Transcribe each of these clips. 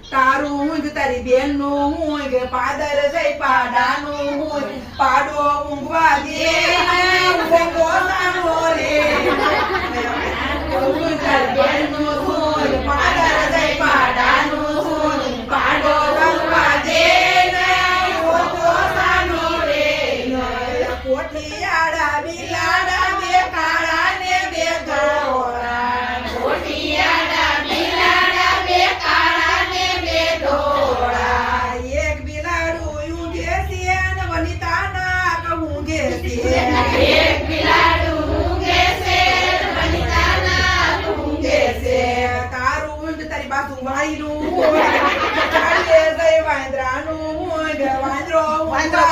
તારું ઊંઘ તારી બેનનું ઊંઘ પાદર જઈ પાડાનું ઊંઘ પાડો ઊંઘવા દે ઊંઘો સાનો રે ઊંઘ તારી બેનનું ઊંઘ પાદર જઈ પાડાનું ઊંઘ પાડો ઊંઘવા દે ઊંઘો સાનો રે કોઠિયાડા બિલાડા બે કાળા ને બે ધોળા કોઠિયાડા બિલાડા બે કાળા ને બે ધોળા એક બિલાડું ઊંઘે છે ને વનિતાના ઊંઘે છે એક બિલાડું ઊંઘે છે ને વનિતાના ઊંઘે છે તારું ઊંઘ તારી બાજુ વાળીનું ચાલે જય વાંદરાનું ઊંઘ વાંદરો વાંદરો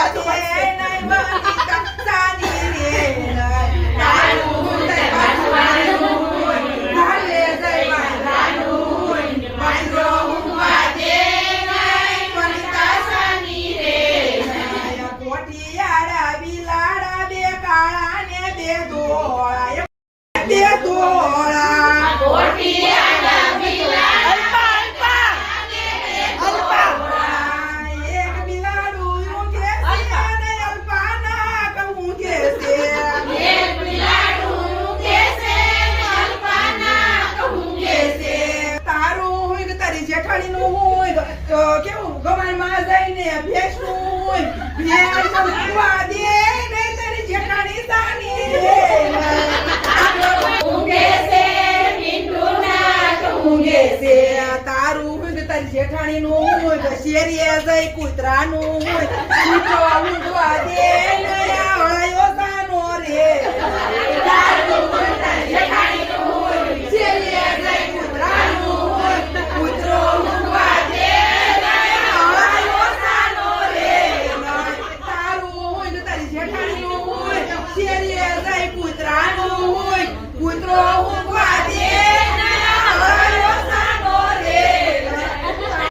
કેવું ગવાનમાં જઈને ભેંસનું ભેંસ ઊંઘવા દે ને તારી જેઠાણી સાની ઊંઘે છે પિંટુના ઊંઘે છે તારું ઊંઘ તારી જેઠાણીનું ઊંઘ શેરીએ જઈ કૂતરાનું ઊંઘ કૂતરો ઊંઘવા દે ને આવળાયો સાનો રે તારું ઊંઘ તારી જેઠાણીનું ઊંઘ શેરીએ જઈ કૂતરાનું ઊંઘ કૂતરો ઊંઘવા દે કૂતરો